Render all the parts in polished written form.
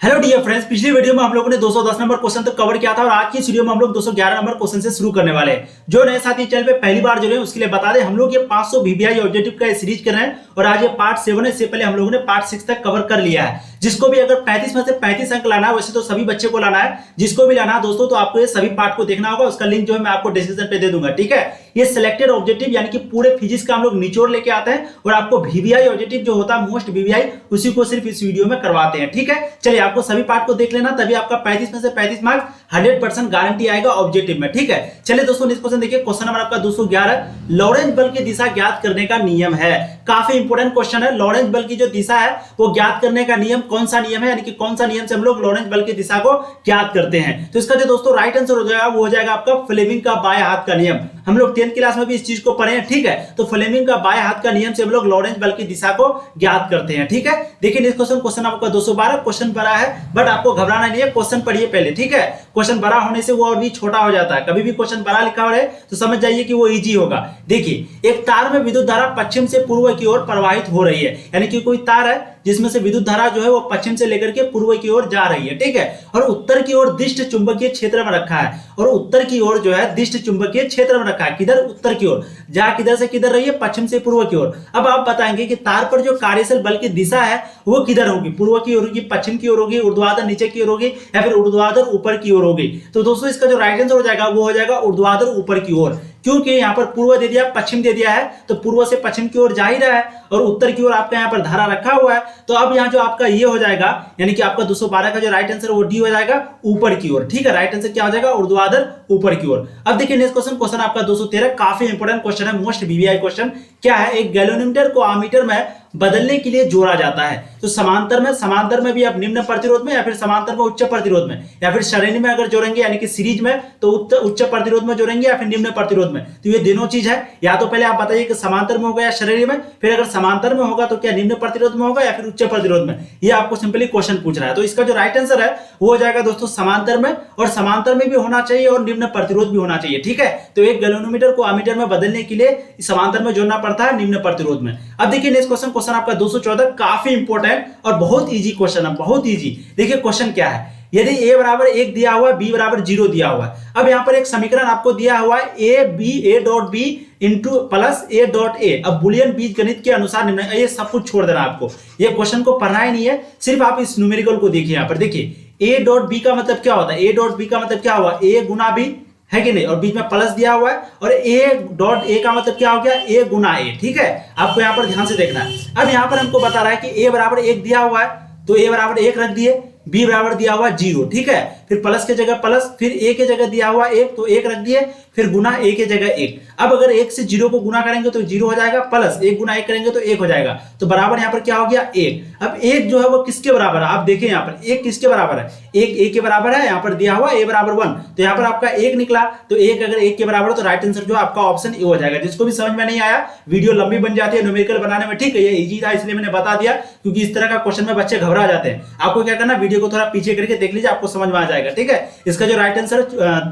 Hello dear friends, पिछली video में हम लोगों ने 210 नंबर क्वेश्चन तक कवर किया था और आज की इस वीडियो में हम लोग 211 नंबर क्वेश्चन से शुरू करने वाले हैं। जो नए साथी चैनल पे पहली बार जुड़े हैं उसके लिए बता दें, हम लोग ये 500 वीवीआई ऑब्जेक्टिव का सीरीज कर रहे हैं और आज ये पार्ट 7 है। इससे पहले हम लोगों ने पार्ट 6 तक कवर कर लिया है। जिसको भी अगर 35 में से 35 अंक लाना है, वैसे तो सभी बच्चे को लाना है, जिसको भी लाना है दोस्तों तो आपको ये सभी पार्ट को देखना होगा। उसका लिंक जो है मैं आपको डिस्क्रिप्शन पे दे दूंगा, ठीक है। ये सिलेक्टेड ऑब्जेक्टिव यानी कि पूरे फिजिक्स का हम लोग निचोड़ लेके आते हैं और आपको वीवीआई ऑब्जेक्टिव जो होता है मोस्ट वीवीआई उसी को सिर्फ इस वीडियो में करवाते हैं, ठीक है। चलिए आपको सभी पार्ट को देख लेना, तभी आपका 35 में से 35 मार्क्स 100% गारंटी आएगा ऑब्जेक्टिव में, ठीक है। चलिए दोस्तों नेक्स्ट क्वेश्चन देखिए। क्वेश्चन नंबर आपका 211, लॉरेंज बल की दिशा ज्ञात करने का नियम है। काफी इंपॉर्टेंट क्वेश्चन है। लॉरेंज बल की जो दिशा है वो ज्ञात करने का नियम कौन सा नियम है, यानी कि कौन सा नियम से हम लोग लॉरेंज बल की दिशा को ज्ञात करते हैं। तो इसका जो दोस्तों राइट आंसर हो जाएगा वो हो जाएगा आपका फ्लेमिंग का बाएं हाथ का नियम। हम लोग 10th क्लास में भी इस चीज को पढ़े हैं, ठीक है। तो फ्लेमिंग का बाएं हाथ का नियम से हम लोग लॉरेंज बल की दिशा को ज्ञात करते हैं, ठीक है। देखिए नेक्स्ट क्वेश्चन, क्वेश्चन आपका 212। क्वेश्चन बड़ा है बट आपको घबराना नहीं है, क्वेश्चन पढ़िए पहले, ठीक है। क्वेश्चन बड़ा होने से वो और भी छोटा हो जाता है। कभी भी क्वेश्चन बड़ा लिखा हुआ है तो समझ जाइए कि वो इजी होगा। देखिए एक तार में विद्युत धारा पश्चिम से पूर्व की ओर प्रवाहित हो रही है, यानी कि कोई तार है जिसमें से विद्युत धारा जो है वो पश्चिम से लेकर के पूर्व की ओर जा रही है, ठीक है। और उत्तर की ओर दिष्ट चुंबकीय क्षेत्र में रखा है, और उत्तर की ओर जो है दिष्ट चुंबकीय क्षेत्र में रखा है। किधर? उत्तर की ओर। जा किधर से किधर रही है? पश्चिम से पूर्व की ओर। अब आप बताएंगे कि तार पर जो कार्यशील बल की दिशा है वो किधर होगी? पूर्व की ओर होगी, पश्चिम की ओर होगी, ऊर्ध्वाधर नीचे की ओर होगी, या फिर ऊर्ध्वाधर ऊपर की ओर होगी? तो दोस्तों इसका जो राइट आंसर हो जाएगा वो हो जाएगा ऊर्ध्वाधर ऊपर की ओर, क्योंकि यहाँ पर पूर्व दे दिया, पश्चिम दे दिया है, तो पूर्व से पश्चिम की ओर जा ही रहा है और उत्तर की ओर आपका यहाँ पर धारा रखा हुआ है। तो अब यहाँ जो आपका ये हो जाएगा, यानी कि आपका 212 का जो राइट आंसर वो डी हो जाएगा, ऊपर की ओर, ठीक है। राइट आंसर क्या हो जाएगा? ऊर्ध्वाधर ऊपर की ओर। अब देखिए नेक्स्ट क्वेश्चन, क्वेश्चन आपका 213, काफी इंपोर्टेंट क्वेश्चन है, मोस्ट वीवीआई क्वेश्चन। क्या है? एक गैल्वेनोमीटर को आमीटर में बदलने के लिए जोड़ा जाता है। तो समांतर में भी आप निम्न प्रतिरोध में, या फिर समांतर में उच्च प्रतिरोध में, या फिर श्रेणी में अगर जोड़ेंगे यानी कि सीरीज में तो उच्च प्रतिरोध में जोड़ेंगे, या फिर निम्न प्रतिरोध में। तो ये दोनों चीज है। या तो पहले आप बताइए कि समांतर में होगा या श्रेणी में, फिर अगर समांतर में होगा तो क्या निम्न प्रतिरोध में होगा या फिर उच्च प्रतिरोध में। ये आपको सिंपली क्वेश्चन पूछ रहा है। तो इसका जो राइट आंसर है वो हो जाएगा दोस्तों समांतर में, और समांतर में भी होना चाहिए और निम्न प्रतिरोध भी होना चाहिए, ठीक है। तो एक गैल्वेनोमीटर को अमीटर में बदलने के लिए समांतर में जोड़ना पड़ता है, निम्न प्रतिरोध में। अब देखिए नेक्स्ट क्वेश्चन, क्वेश्चन आपका 214, काफी इंपॉर्टेंट और बहुत इजी क्वेश्चन है, बहुत इजी। देखिए क्वेश्चन क्या है। यदि a बराबर 1 दिया हुआ है, b बराबर 0 दिया हुआ है। अब यहां पर एक समीकरण आपको दिया हुआ है a dot b into plus a dot a। अब बुलियन बीजगणित के अनुसार निम्न, ये सब कुछ छोड़ देना आपको, ये क्वेश्चन को पढ़ना ही नहीं है, सिर्फ आप इस न्यूमेरिकल को देखिए। यहां पर देखिए a डॉट b का मतलब क्या होता है? a डॉट b का मतलब क्या हुआ? a गुना b है कि नहीं, और बीच में प्लस दिया हुआ है, और a डॉट a का मतलब क्या हो गया? a गुना a, ठीक है। आपको यहां पर ध्यान से देखना है। अब यहां पर हमको बता रहा है कि a बराबर 1 दिया हुआ है, तो a बराबर 1 रख दिए, b बराबर दिया हुआ 0, ठीक है। फिर प्लस के जगह प्लस, फिर a के जगह दिया हुआ 1 तो 1 रख दिए, फिर गुना a के जगह 1। अब अगर 1 से 0 को गुना करेंगे तो 0 हो जाएगा, प्लस 1 गुना 1 करेंगे तो 1 हो जाएगा, तो बराबर यहाँ पर क्या हो गया? 1। अब 1 जो है वो किसके बराबर है? आप देखें यहाँ पर 1 किसके बराबर है? 1 a के बराबर है, यहाँ पर दिया हुआ a बराबर 1, तो यहाँ पर आपका 1 निकला। तो 1 अगर 1 के बराबर है तो राइट आंसर जो आपका ऑप्शन ए हो जाएगा। जिसको भी समझ में नहीं आया, वीडियो लंबी बन जाती है न्यूमेरिकल बनाने में, ठीक है। ये इजी था इसलिए मैंने बता दिया, क्योंकि इस तरह का क्वेश्चन में बच्चे घबरा जाते हैं। आपको क्या करना, वीडियो को थोड़ा पीछे करके देख लीजिए, आपको समझ में आ जाएगा, ठीक है। इसका जो राइट आंसर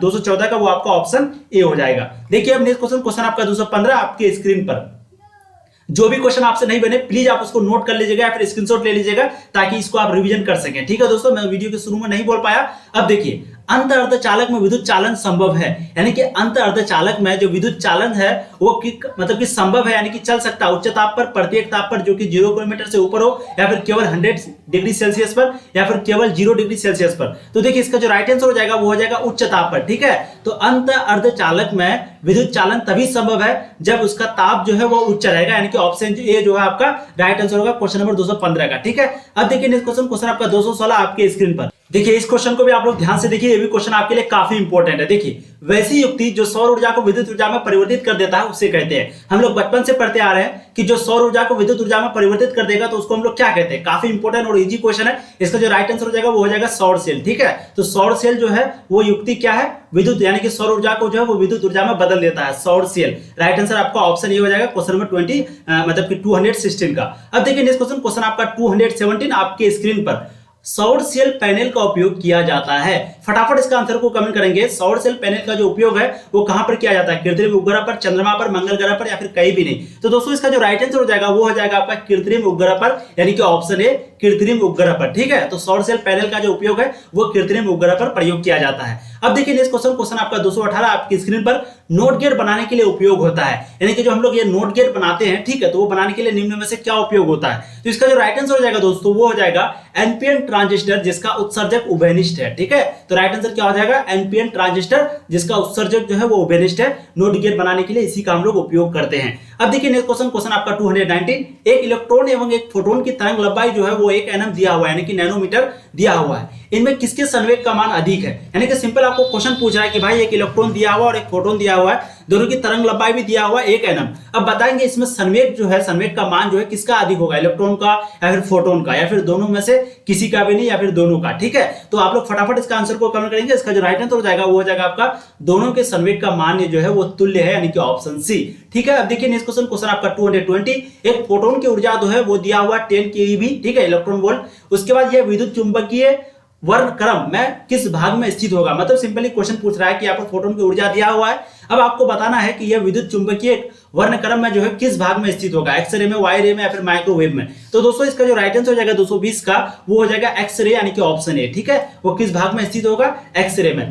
214 का वो आपका ऑप्शन ए हो जाएगा। देखिए अब नेक्स्ट क्वेश्चन, क्वेश्चन आपका 215 आपके स्क्रीन पर। जो भी क्वेश्चन आपसे नहीं बने प्लीज आप उसको नोट कर लीजिएगा या फिर स्क्रीनशॉट ले लीजिएगा, ताकि इसको आप रिवीजन कर सकें, ठीक है दोस्तों। मैं वीडियो के शुरू में नहीं बोल पाया। अब देखिए अंत अर्धचालक में विद्युत चालन संभव है, यानी कि अंत अर्धचालक में जो विद्युत चालन है वो मतलब कि संभव है, यानी कि चल सकता है उच्च ताप पर, प्रत्येक ताप पर जो कि 0 किलोमीटर से ऊपर हो, या फिर केवल 100 डिग्री सेल्सियस पर, या फिर केवल 0 डिग्री सेल्सियस पर। तो देखिए इसका जो राइट आंसर हो जाएगा वो हो जाएगा उच्च ताप पर, ठीक है। तो अंत अर्धचालक में विद्युत चालन तभी संभव है जब उसका ताप जो है वो उच्च रहेगा, यानी कि ऑप्शन ए जो है आपका राइट आंसर होगा क्वेश्चन नंबर 215 का, ठीक है। अब देखिए नेक्स्ट क्वेश्चन, क्वेश्चन आपका 216 आपके स्क्रीन पर। देखिए इस क्वेश्चन को भी आप लोग ध्यान से देखिए, ये भी क्वेश्चन आपके लिए काफी इंपॉर्टेंट है। देखिए वैसी युक्ति जो सौर ऊर्जा को विद्युत ऊर्जा में परिवर्तित कर देता है उसे कहते हैं। हम लोग बचपन से पढ़ते आ रहे हैं कि जो सौर ऊर्जा को विद्युत ऊर्जा में परिवर्तित कर देगा तो उसको हम लोग क्या कहते हैं। काफी इंपॉर्टेंट और इजी क्वेश्चन है। इसका जो राइट आंसर हो जाएगा वो हो जाएगा सौर सेल, ठीक है। तो सौर सेल जो है वो युक्ति क्या है? विद्युत, यानी कि सौर ऊर्जा को जो है वो विद्युत ऊर्जा में बदल देता है, सौर सेल। राइट आंसर आपका ऑप्शन ए हो जाएगा क्वेश्चन नंबर 20 मतलब कि 216 का। अब देखिए नेक्स्ट क्वेश्चन, क्वेश्चन आपका 217 आपके स्क्रीन पर। सौर सेल पैनल का उपयोग किया जाता है? फटाफट इसका आंसर को कमेंट करेंगे। सौर सेल पैनल का जो उपयोग है वो कहां पर किया जाता है? कृत्रिम उपग्रह पर, चंद्रमा पर, मंगल ग्रह पर, या फिर कहीं भी नहीं? तो दोस्तों इसका जो राइट आंसर हो जाएगा वो हो जाएगा आपका कृत्रिम उपग्रह पर, यानी कि ऑप्शन ए कृत्रिम उपग्रह पर। ठीक है, तो सौर सेल पैनल का जो उपयोग है वो कृत्रिम उपग्रह पर प्रयोग किया जाता है। अब देखिए नेक्स्ट क्वेश्चन आपका 218 आपकी स्क्रीन पर, नोट गेट बनाने के लिए उपयोग होता है, यानी कि जो हम लोग ये नोट गेट बनाते हैं, ठीक है, तो वो बनाने के लिए निम्न में से क्या उपयोग होता है? तो इसका जो राइट आंसर हो जाएगा दोस्तों वो हो जाएगा एनपीएन ट्रांजिस्टर, जिसका उत्सर्जक उभयनिष्ठ है। ठीक है, तो राइट आंसर क्या हो जाएगा? एनपीएन ट्रांजिस्टर, जिसका उत्सर्जक जो है वो उभयनिष्ठ है। नोट गेट बनाने के लिए इसी का हम लोग उपयोग करते हैं। अब देखिए नेक्स्ट क्वेश्चन आपका 219, एक इलेक्ट्रॉन एवं एक फोटोन की तरंग लंबाई जो है वो 1 nm दिया हुआ है, यानी कि नैनोमीटर दिया हुआ है। इनमें किसके संवेग का मान अधिक है? यानी कि सिंपल आपको क्वेश्चन पूछ रहा है कि भाई एक इलेक्ट्रॉन दिया हुआ और एक फोटोन दिया हुआ है, दोनों की तरंग लंबाई भी दिया हुआ है 1 nm। अब बताएंगे इसमें संवेग जो है, संवेग का मान जो है किसका अधिक होगा? इलेक्ट्रॉन का या फिर फोटोन का, या फिर दोनों में से किसी का भी नहीं, या फिर दोनों का? ठीक है, तो आप लोग फटाफट इसका आंसर को कमेंट करेंगे। इसका जो राइट आंसर हो जाएगा वो हो जाएगा आपका दोनों के संवेग का मान जो है वो तुल्य है, यानी कि ऑप्शन सी। ठीक है, अब देखिए नेक्स्ट क्वेश्चन आपका 220, एक फोटोन की ऊर्जा जो है वो दिया हुआ 10 keV, ठीक है, इलेक्ट्रॉन वोल्ट। उसके बाद यह विद्युत चुंबकीय वर्णक्रम में किस भाग में स्थित होगा? मतलब सिंपली क्वेश्चन पूछ रहा है कि यहाँ पर फोटोन की ऊर्जा दिया हुआ है, अब आपको बताना है कि यह विद्युत चुंबकीय वर्णक्रम में जो है किस भाग में स्थित होगा? एक्सरे में, वाई रे में, या फिर माइक्रोवेव में? तो दोस्तों इसका जो राइट आंसर हो जाएगा 220 का वो हो जाएगा एक्सरे, यानी कि ऑप्शन ए। ठीक है, वो किस भाग में स्थित होगा? एक्सरे में।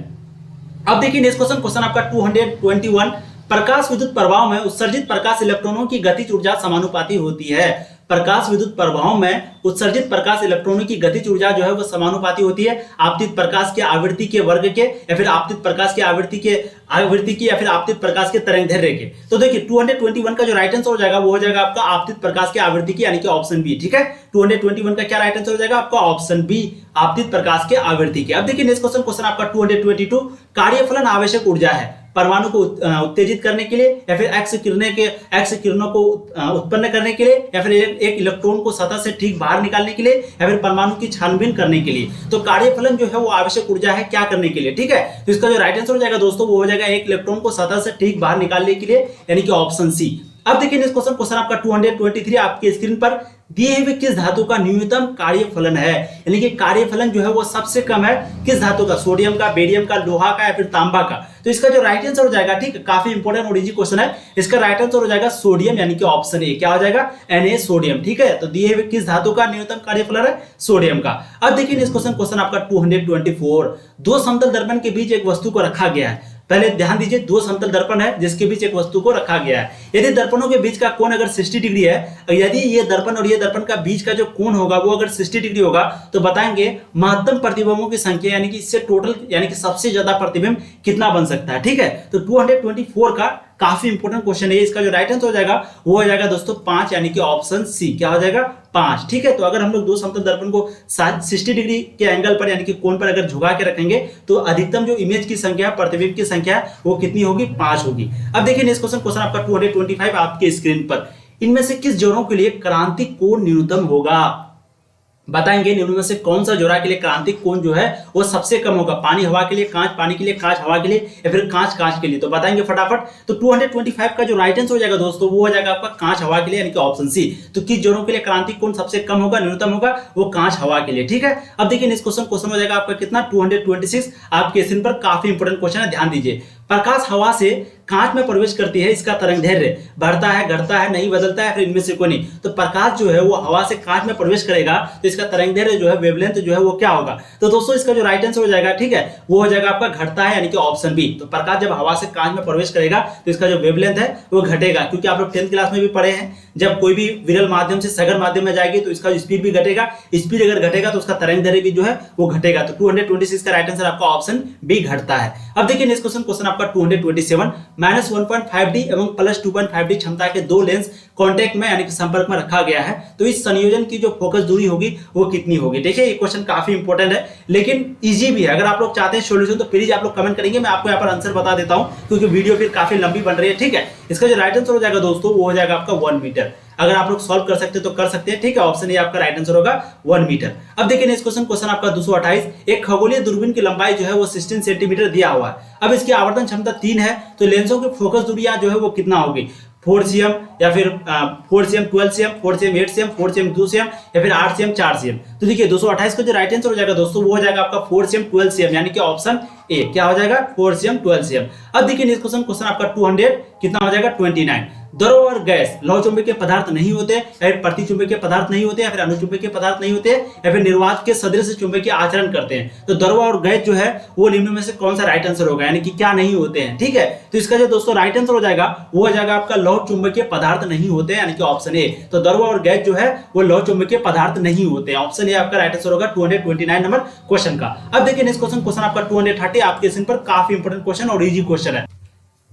अब देखिए नेक्स्ट क्वेश्चन आपका 221, प्रकाश विद्युत प्रभाव में उत्सर्जित प्रकाश इलेक्ट्रॉनों की गतिज ऊर्जा समानुपाती होती है। प्रकाश विद्युत प्रभाव में उत्सर्जित प्रकाश इलेक्ट्रॉनों की गतिज ऊर्जा जो है वो समानुपाती होती है आपतित प्रकाश के आवृत्ति के वर्ग के, या फिर आपतित प्रकाश के आवृत्ति की, या फिर आपतित प्रकाश के तरंगदैर्घ्य के। तो देखिए 221 का जो राइट आंसर हो जाएगा वो हो जाएगा आपका आपतित प्रकाश के आवृत्ति की, यानी कि ऑप्शन बी। ठीक है, 221 का क्या राइट आंसर हो जाएगा? आपका ऑप्शन बी, आपतित प्रकाश के आवृत्ति के। अब देखिए नेक्स्ट क्वेश्चन आपका 222, कार्यफलन आवश्यक ऊर्जा है परमाणु को उत्तेजित करने के लिए, या फिर एक्स किरणों को उत्पन्न करने के लिए, या फिर एक इलेक्ट्रॉन को सतह से ठीक बाहर निकालने के लिए, या फिर परमाणु की छानबीन करने के लिए। तो कार्यफलन जो है वो आवश्यक ऊर्जा है क्या करने के लिए? ठीक है, तो इसका जो राइट आंसर हो जाएगा दोस्तों वो हो जाएगा एक इलेक्ट्रॉन को सतह से ठीक बाहर निकालने के लिए, यानी कि ऑप्शन सी। अब देखिए नेक्स्ट क्वेश्चन आपका 223 आपकी स्क्रीन पर, दिए हुए किस धातु का न्यूनतम कार्यफलन है? यानी कि कार्यफलन जो है वो सबसे कम है किस धातु का? सोडियम का, बेरियम का, लोहा का, या फिर तांबा का? तो इसका जो राइट आंसर हो जाएगा, ठीक है, काफी इंपॉर्टेंट और इजी क्वेश्चन है, इसका राइट आंसर हो जाएगा सोडियम, यानी कि ऑप्शन ए। क्या हो जाएगा? Na sodium. ठीक है, तो दिए हुए किस धातु का न्यूनतम कार्यफलन है? सोडियम का। अब देखिए नेक्स्ट क्वेश्चन आपका 224, दो समतल दर्पण के बीच एक वस्तु को रखा गया है। पहले ध्यान दीजिए, दो समतल दर्पण है जिसके बीच एक वस्तु को रखा गया है। यदि दर्पणों के बीच का कोण अगर 60 डिग्री है, यदि ये दर्पण और ये दर्पण का बीच का जो कोण होगा वो अगर 60 डिग्री होगा, तो बताएंगे महत्तम प्रतिबिंबों की संख्या, यानी कि इससे टोटल, यानी कि सबसे ज्यादा प्रतिबिंब कितना बन सकता है? ठीक है, तो 224 का काफी इंपॉर्टेंट क्वेश्चन है। इसका जो राइट आंसर हो जाएगा वो हो जाएगा दोस्तों 5, यानी कि ऑप्शन सी। क्या हो जाएगा? 5। ठीक है, तो अगर हम लोग दो समतल दर्पण को 60 डिग्री के एंगल पर, यानी कि कोण पर अगर झुका के रखेंगे तो अधिकतम जो इमेज की संख्या, प्रतिबिंब की संख्या वो कितनी होगी? 5 होगी। अब देखिए नेक्स्ट क्वेश्चन आपका 225 आपके स्क्रीन पर, इनमें से किस जोड़ों के लिए क्रांतिक कोण न्यूनतम होगा? बताएंगे निम्न में से कौन सा जोड़ा के लिए क्रांतिक कोण जो है वो सबसे कम होगा? पानी हवा के लिए, कांच पानी के लिए, कांच हवा के लिए, या फिर कांच कांच के लिए? तो बताएंगे फटाफट। तो 225 का जो राइट आंसर हो जाएगा दोस्तों वो हो जाएगा आपका कांच हवा के लिए, यानी कि ऑप्शन सी। तो किस जोड़ों के लिए क्रांतिक कोण सबसे कम होगा, न्यूनतम होगा? वो कांच हवा के लिए। ठीक है, अब देखिए नेक्स्ट क्वेश्चन हो जाएगा आपका कितना? 226 आपके स्क्रीन पर। काफी इंपॉर्टेंट क्वेश्चन है, ध्यान दीजिए। प्रकाश हवा से कांच में प्रवेश करती है, इसका तरंगदैर्घ्य बढ़ता है, घटता है, नहीं बदलता है, फिर इनमें से कोई नहीं। तो प्रकाश जो है वो हवा से कांच में प्रवेश करेगा तो इसका तरंगदैर्घ्य जो है, वेवलेंथ जो है वो क्या होगा? तो दोस्तों इसका जो राइट आंसर हो जाएगा, ठीक है, वो हो जाएगा आपका घटता है, यानी कि ऑप्शन बी। तो प्रकाश जब हवा से कांच में प्रवेश करेगा तो इसका जो वेवलेंथ है वो घटेगा, क्योंकि आप लोग 10th क्लास में भी पढ़े हैं, जब कोई भी विरल माध्यम से सघन माध्यम में जाएगी तो इसका स्पीड भी घटेगा, स्पीड अगर घटेगा तो उसका तरंगदैर्घ्य भी जो है वो घटेगा। तो 226 का राइट आंसर आपका ऑप्शन बी, घटता है। अब देखिए नेक्स्ट क्वेश्चन आपका 227, -1.5D एवं +2.5D क्षमता के दो लेंस कांटेक्ट में, यानी कि संपर्क में रखा गया है, तो इस संयोजन की जो फोकस दूरी होगी वो कितनी होगी? देखिए ये क्वेश्चन काफी इंपॉर्टेंट है, लेकिन इजी भी है। अगर आप लोग चाहते हैं सॉल्यूशन तो प्लीज आप लोग कमेंट करेंगे, मैं आपको यहाँ पर आंसर बता देता हूँ, क्योंकि वीडियो फिर काफी लंबी बन रही है। ठीक है, इसका जो राइट आंसर हो जाएगा दोस्तों वो हो जाएगा आपका 1 मीटर। अगर आप लोग सॉल्व कर सकते हैं तो कर सकते हैं। ठीक है, ऑप्शन ए आपका राइट आंसर होगा 1 मीटर। अब देखिए नेक्स्ट क्वेश्चन आपका 228, एक खगोलीय दूरबीन की लंबाई जो है वो 16 सेंटीमीटर दिया हुआ है। अब इसकी आवर्धन क्षमता 3 है, तो लेंसों की फोकस दूरियां जो है वो कितना होगी? 4 cm या फिर 4 cm 12 cm 4 cm 8 cm 4 cm 2 cm या फिर 8 cm 4 cm। तो देखिए 228 का जो राइट आंसर हो जाएगा दोस्तों वो हो जाएगा आपका 4 cm 12 cm यानी कि ऑप्शन ए क्या हो जाएगा 4 cm 12 cm। अब देखिए नेक्स्ट क्वेश्चन आपका 200 कितना हो जाएगा 29। द्रव और गैस लौह चुंबकीय पदार्थ नहीं होते या फिर प्रति चुंबकीय पदार्थ नहीं होते या फिर अनुचुंबकीय पदार्थ नहीं होते या फिर निर्वात के सदृश चुंबकीय आचरण करते हैं। तो द्रव और गैस जो है वो निम्न में से कौन सा राइट आंसर होगा यानी कि क्या नहीं होते हैं। ठीक है, तो इसका जो दोस्तों राइट आंसर हो जाएगा वो हो जाएगा आपका लौह चुंबकीय पदार्थ नहीं होते यानी कि ऑप्शन ए। तो द्रव और गैस जो है वो लौह चुंबकीय पदार्थ नहीं होते, ऑप्शन ए आपका राइट आंसर होगा 229 नंबर क्वेश्चन का। अब देखिए नेक्स्ट क्वेश्चन आपका 230 आपके स्क्रीन पर काफी इंपोर्टेंट क्वेश्चन और इजी क्वेश्चन है।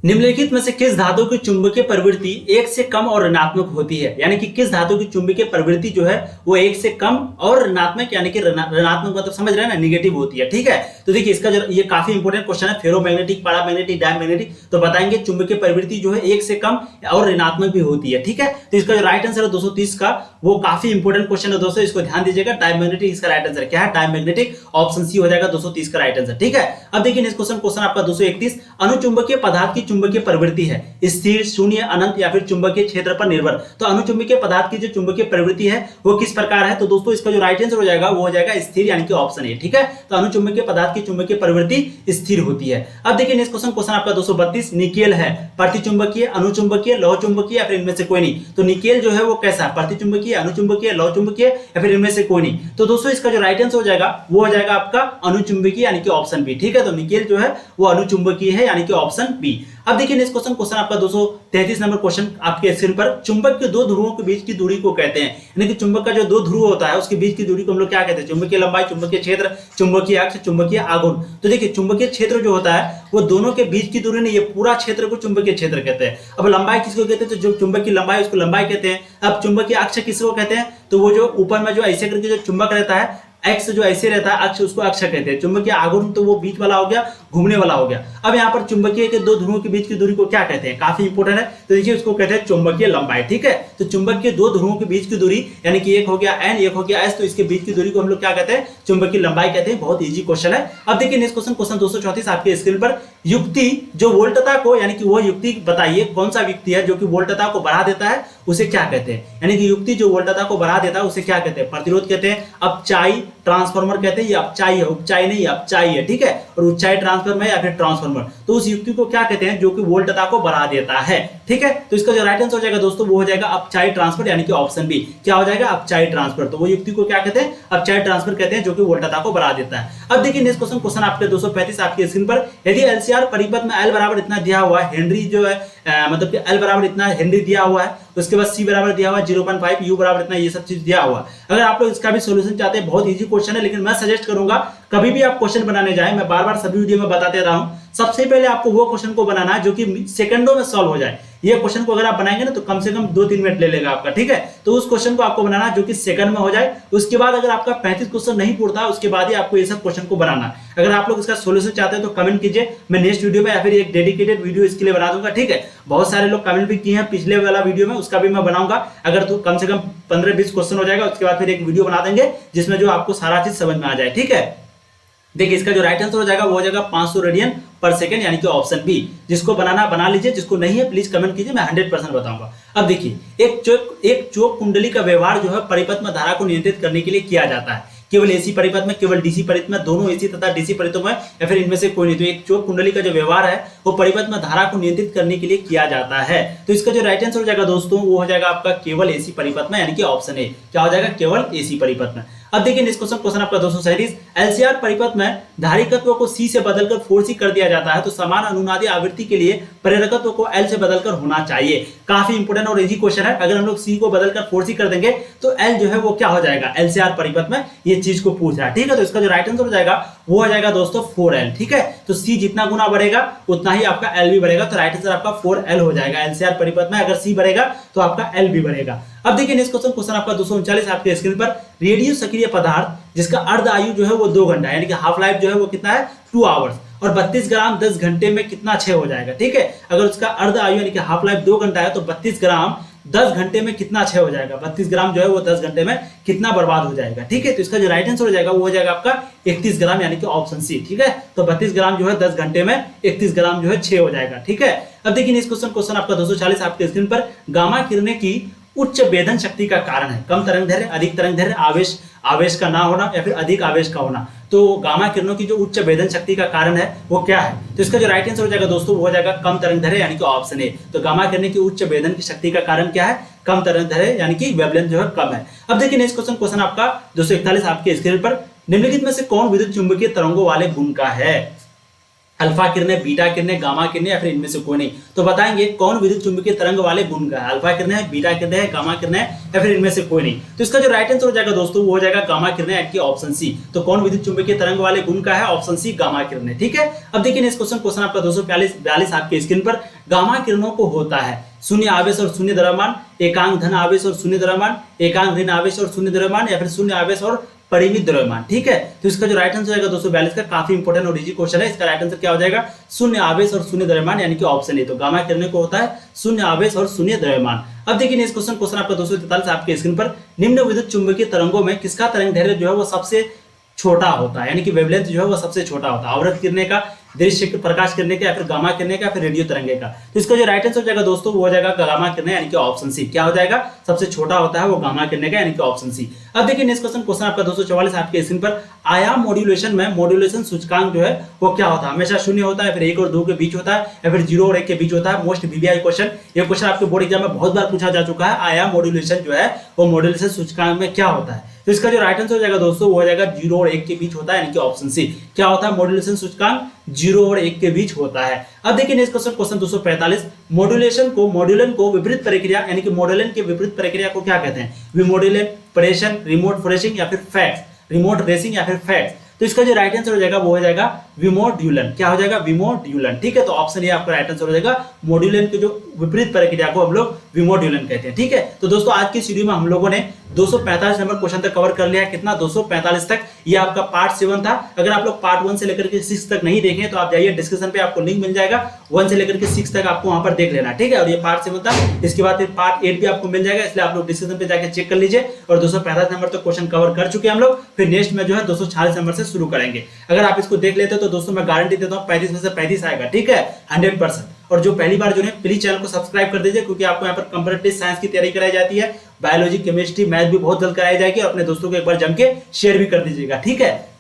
निम्नलिखित में से किस धातु की चुंबकीय प्रवृत्ति 1 से कम और ऋणात्मक होती है। यानी कि किस धातु की चुंबकीय प्रवृत्ति जो है वो 1 से कम और ऋणात्मक यानी कि ऋणात्मक मतलब समझ रहे हैं ना, नेगेटिव होती है। ठीक है, तो देखिए इसका जो ये काफी इंपोर्टेंट क्वेश्चन है, फेरोमैग्नेटिक, पैरामैग्नेटिक, डायमैग्नेटिक, तो बताएंगे चुंबकीय प्रवृत्ति जो है 1 से कम और ऋणात्मक भी होती है। ठीक है, तो इसका जो राइट आंसर है 230 का वो काफी इंपोर्टेंट क्वेश्चन है दोस्तों, इसको ध्यान दीजिएगा। डायमैग्नेटिक इसका राइट आंसर क्या है, डायमैग्नेटिक, ऑप्शन सी हो जाएगा 230 का राइट आंसर। ठीक है, अब देखिए नेक्स्ट क्वेश्चन आपका 231 अनुचुंबकीय पदार्थ की चुंबकीय प्रवृत्ति है स्थिर, शून्य, अनंत या फिर चुंबकीय क्षेत्र पर निर्भर। तो अनुचुंबकीय पदार्थ की जो चुंबकीय प्रवृत्ति है वो किस प्रकार है। तो दोस्तों इसका जो राइट आंसर हो जाएगा वो हो जाएगा स्थिर यानी कि ऑप्शन ए। ठीक है, तो अनुचुंबकीय पदार्थ की चुंबकीय प्रवृत्ति स्थिर होती है। अब देखिए नेक्स्ट क्वेश्चन आपका 232 निकेल है प्रतिचुंबकीय, अनुचुंबकीय, लौह चुंबकीय या फिर इनमें से कोई नहीं। तो निकेल जो है वो कैसा है, प्रतिचुंबकीय, अनुचुंबकीय, लौह चुंबकीय या फिर इनमें से कोई नहीं। तो दोस्तों इसका जो राइट आंसर हो जाएगा वो हो जाएगा आपका अनुचुंबकीय यानी कि ऑप्शन बी। ठीक है, तो निकेल जो है वो अनुचुंबकीय है यानी कि ऑप्शन बी। अब देखिए नेक्स्ट क्वेश्चन आपका 233 नंबर क्वेश्चन आपके स्क्रीन पर चुंबक के दो ध्रुवों के बीच की दूरी को कहते हैं। यानी कि चुंबक का जो दो ध्रुव होता है उसके बीच की दूरी को हम लोग क्या कहते हैं, चुंबकीय लंबाई, चुंबकीय क्षेत्र, चुंबकीय अक्ष, चुंबकीय आघूर्ण। तो देखिए चुंबकीय क्षेत्र जो होता है वो दोनों के बीच की दूरी नहीं, ये पूरा क्षेत्र को चुंबकीय क्षेत्र कहते हैं। अब लंबाई किसको कहते हैं, तो जो चुंबक की लंबाई उसको लंबाई कहते हैं। अब चुंबकीय अक्ष किसको कहते हैं, तो वो जो ऊपर में जो ऐसे करके जो चुंबक रहता है, एक्स जो ऐसे रहता है अक्ष, उसको अक्ष कहते हैं। चुंबकीय आघूर्ण तो वो बीच वाला हो गया, घूमने वाला हो गया। अब यहाँ पर चुंबकीय के दो ध्रुवों के बीच की दूरी को क्या कहते हैं, काफी इंपोर्टेंट है। तो देखिए उसको कहते हैं चुंबकीय लंबाई। ठीक है, तो चुंबक के दो ध्रुवों के बीच की दूरी यानी कि एक हो गया एन, एक हो गया एस, तो इसके बीच की दूरी को हम लोग क्या कहते हैं, चुंबकीय लंबाई कहते हैं। बहुत इजी क्वेश्चन है। अब देखिए नेक्स्ट क्वेश्चन 234 आपके स्क्रीन पर युक्ति जो वोल्टता को यानी कि वो युक्ति बताइए कौन सा युक्ति है जो कि वोल्टता को बढ़ा देता है, उसे क्या कहते हैं। यानी कि युक्ति जो वोल्टता को बढ़ा देता है उसे क्या कहते हैं, प्रतिरोध कहते हैं, अपचाई, ट्रांसफार्मर कहते हैं। ये अपचाई है, उपचाई नहीं, अपचाई है। ठीक है, और ऊंचाई ट्रांसफार्मर या फिर ट्रांसफार्मर, तो उस युक्ति को क्या कहते हैं जो कि वोल्टता को बढ़ा देता है। ठीक है, तो इसका जो राइट आंसर हो जाएगा दोस्तों वो हो जाएगा अपचाई ट्रांसफर यानी कि ऑप्शन बी। क्या हो जाएगा, अपचाई ट्रांसफर। तो वो युक्ति को क्या कहते हैं, अपचाई ट्रांसफर कहते हैं जो कि वोल्टता को बढ़ा देता है। अब देखिए नेक्स्ट क्वेश्चन आपके 235 आपके स्क्रीन पर, यदि एलसीआर परिपथ में एल बराबर इतना दिया हुआ है, हेनरी जो है मतलब कि एल बराबर इतना हेनरी दिया हुआ है, उसके बाद सी बराबर दिया हुआ है 0.5, यू बराबर इतना, ये सब चीज दिया हुआ। अगर आप लोग इसका भी सॉल्यूशन चाहते हैं, बहुत इजी क्वेश्चन है, लेकिन मैं सजेस्ट करूंगा कभी भी आप क्वेश्चन बनाने जाए, मैं बार बार सभी वीडियो में बताते रहा हूं, सबसे पहले आपको वो क्वेश्चन को बनाना है जो कि सेकंडों में सॉल्व हो जाए। ये क्वेश्चन को अगर आप बनाएंगे ना तो कम से कम 2-3 मिनट ले लेगा आपका। ठीक है, तो उस क्वेश्चन को आपको बनाना जो कि सेकंड में हो जाए। उसके बाद अगर आपका 35 क्वेश्चन नहीं पूरता है उसके बाद ही आपको ये सब क्वेश्चन को बनाना। अगर आप लोग इसका सॉल्यूशन चाहते हैं तो कमेंट कीजिए, मैं नेक्स्ट वीडियो में या फिर एक डेडिकेटेड वीडियो इसके लिए बना दूंगा। ठीक है, बहुत सारे लोग कमेंट भी किए हैं पिछले वाला वीडियो में, उसका भी मैं बनाऊंगा। अगर तो कम से कम 15-20 क्वेश्चन हो जाएगा, उसके बाद फिर एक वीडियो बना देंगे जिसमें जो आपको सारा चीज समझ में आ जाए। ठीक है, देखिए इसका जो राइट आंसर हो जाएगा वो हो जाएगा 500 रेडियन पर सेकंड यानी कि ऑप्शन बी। जिसको बनाना बना लीजिए, जिसको नहीं है प्लीज कमेंट कीजिए, मैं 100% बताऊंगा। अब देखिए एक चोक कुंडली का व्यवहार जो है परिपथ में धारा को नियंत्रित करने के लिए किया जाता है। केवल एसी परिपथ में, केवल डीसी परिपथ में, दोनों एसी तथा डीसी परिपथों में, या फिर इनमें से कोई नहीं। तो एक चोक कुंडली का जो व्यवहार है वो परिपथ में धारा को नियंत्रित करने के लिए किया जाता है। तो इसका जो राइट आंसर हो जाएगा दोस्तों वो हो जाएगा आपका केवल एसी परिपथ में यानी कि ऑप्शन ए। क्या हो जाएगा, केवल एसी परिपथ में। अब देखिए नेक्स्ट क्वेश्चन आपका 237 एलसीआर परिपथ में धारिकत्व को सी से बदलकर 4C कर दिया जाता है, तो समान अनुनादी आवृत्ति के लिए प्रेरकत्व को एल से बदलकर होना चाहिए। काफी इंपोर्टेंट और इजी क्वेश्चन है। अगर हम लोग सी को बदलकर 4C कर देंगे तो एल जो है वो क्या हो जाएगा, एलसीआर परिपथ में ये चीज को पूछ रहा है। ठीक है, तो इसका जो राइट आंसर हो जाएगा वो हो जाएगा दोस्तों 4L। ठीक है, तो सी जितना गुना बढ़ेगा उतना ही आपका एल भी बढ़ेगा, तो राइट आंसर आपका 4L हो जाएगा। एलसीआर परिपथ में अगर सी बढ़ेगा तो आपका एल भी बढ़ेगा। अब देखिए नेक्स्ट क्वेश्चन आपका 239 आपके स्क्रीन पर, रेडियो सक्रिय पदार्थ जिसका अर्ध आयु जो है वो 2 घंटा यानी कि हाफ लाइफ जो है वो कितना है 2 आवर्स, और 32 ग्राम 10 घंटे में कितना क्षय हो जाएगा। ठीक है, अगर उसका अर्ध आयु यानी कि हाफ लाइफ 2 घंटा है तो 32 ग्राम 10 घंटे में कितना क्षय हो जाएगा, 32 ग्राम जो है वो 10 घंटे में कितना बर्बाद हो जाएगा। ठीक है, तो इसका जो राइट आंसर हो जाएगा वो हो जाएगा आपका 31 ग्राम यानी कि ऑप्शन सी। ठीक है, तो 32 ग्राम जो है 10 घंटे में 31 ग्राम जो है क्षय हो जाएगा। ठीक है, अब देखिए इस क्वेश्चन आपका 240 आपके स्क्रीन पर, गामा किरणें की उच्च वेधन शक्ति का कारण है कम तरंग दैर्ध्य, अधिक तरंग दैर्ध्य, आवेश का ना होना या फिर अधिक आवेश का होना। तो गामा किरणों की जो उच्च वेधन शक्ति का कारण है वो क्या है? तो इसका जो राइट आंसर हो जाएगा दोस्तों वो हो जाएगा कम तरंग दैर्ध्य यानी कि ऑप्शन ए। तो गामा किरणें की उच्च वेधन की शक्ति का कारण क्या है? कम तरंग दैर्ध्य यानी कि वेवलेंथ जो है कम है। अब देखिए नेक्स्ट क्वेश्चन आपका 241 आपके स्क्रीन पर, निम्नलिखित में से कौन विद्युत चुंबकीय तरंगों वाले गुण का है? अल्फा किरणें, बीटा किरणें, गामा किरणें या फिर इनमें से कोई नहीं। तो बताएंगे कौन विद्युत चुंबकीय तरंग वाले गुण का है? अल्फा किरणें, बीटा किरणें, गामा किरणें या फिर इनमें से कोई नहीं। तो इसका जो राइट आंसर हो जाएगा दोस्तों वो हो जाएगा गामा किरणें यानी कि ऑप्शन सी। तो कौन विद्युत चुंबकीय तरंग वाले गुण का है? ऑप्शन सी गामा किरणें। ठीक है, अब देखिए नेक्स्ट क्वेश्चन आपका 242 आपके स्क्रीन पर, गामा किरणों को होता है शून्य आवेश और शून्य द्रव्यमान, एकांक धन आवेश और शून्य द्रव्यमान, एकांक ऋण आवेश और शून्य द्रव्यमान या फिर शून्य आवेश और परिमित द्रव्यमान। ठीक है, तो इसका जो राइट आंसर जाएगा 242 का, काफी इंपॉर्टेंट और इजी क्वेश्चन है। इसका राइट आंसर क्या हो जाएगा? शून्य आवेश और शून्य द्रव्यमान यानी कि ऑप्शन ए। तो गामा किरणें को होता है शून्य आवेश और शून्य द्रव्यमान। अब देखिए इस क्वेश्चन आपका 243 आपके स्क्रीन पर, निम्न विद्युत चुंबकीय तरंगों में किसका तरंग दैर्ध्य जो है वो सबसे छोटा होता है, यानी कि वेवलेंथ जो है वो सबसे छोटा होता है? अवरत किरणें का, दृश्य प्रकाश किरणें का या फिर गामा किरणें का या फिर रेडियो तरंगे का? तो इसका जो राइट आंसर हो जाएगा दोस्तों वो हो जाएगा गामा किरणें यानी कि ऑप्शन सी। क्या हो जाएगा? सबसे छोटा होता है वो गामा किरणें का यानी कि ऑप्शन सी। अब देखिए नेक्स्ट क्वेश्चन आपका 244 आपके स्क्रीन पर, आयाम मॉड्यूलेशन में मॉड्यूलेशन सूचकांक जो है वो क्या होता है? हमेशा शून्य होता है, फिर 1 और 2 के बीच होता है या फिर 0 और 1 के बीच होता है? मोस्ट वीवीआई क्वेश्चन, ये क्वेश्चन आपके बोर्ड एग्जाम में बहुत बार पूछा जा चुका है। आयाम मॉड्यूलेशन जो है वो मॉड्यूलेशन सूचकांक में क्या होता है? तो इसका जो राइट आंसर हो जाएगा दोस्तों वो हो जाएगा 0 और 1 के बीच होता है यानी कि ऑप्शन सी। क्या होता है? मॉड्यूलेशन सूचकांक 0 और 1 के बीच होता है। अब देखिए नेक्स्ट क्वेश्चन 245, मॉड्यूलन को विपरीत प्रक्रिया यानी कि मॉड्यूलन के विपरीत प्रक्रिया को क्या कहते हैं? विमॉड्यूलन, प्रेषण, रिमोट फ्रेशिंग या फिर फैक्स, रिमोट रेसिंग या फिर फैक्स। तो इसका जो राइट आंसर हो जाएगा वो हो जाएगा विमोड्यूलन। क्या हो जाएगा? विमोड्यूलन। ठीक है, तो ऑप्शन ए आपका राइट आंसर हो जाएगा। मॉड्यूलन के जो विपरीत प्रक्रिया को हम लोग विमोड्यूलन कहते हैं। ठीक है, तो दोस्तों आज की वीडियो में हम लोगों ने 245 नंबर क्वेश्चन तक कवर कर लिया है। कितना? 245 तक। ये आपका पार्ट 7 था। अगर आप लोग पार्ट 1 से लेकर के 6 तक नहीं देखें तो आप जाइए डिस्क्रिप्शन पे, आपको लिंक मिल जाएगा। 1 से लेकर के 6 तक आपको वहां पर देख लेना। ठीक है, और ये पार्ट 7 था। इसके बाद फिर पार्ट 8 भी आपको मिल जाएगा, इसलिए आप लोग डिस्क्रिप्शन पे जाकर चेक कर लीजिए। और 245 नंबर तक क्वेश्चन कवर कर चुके हैं हम लोग। फिर नेक्स्ट में जो है 246 नंबर से शुरू करेंगे। अगर आप इसको देख लेते हो तो दोस्तों मैं गारंटी देता हूँ 35 में से 35 आएगा। ठीक है, 100%। और जो पहली बार जो है प्लीज चैनल को सब्सक्राइब कर दीजिए, क्योंकि आपको यहाँ पर कंपैरेटिव साइंस की तैयारी कराई जाती है। बायोलॉजी, केमिस्ट्री, मैथ भी बहुत जल्द कराई जाएगी। और अपने दोस्तों को एक बार जम के शेयर भी कर दीजिएगा। ठीक है।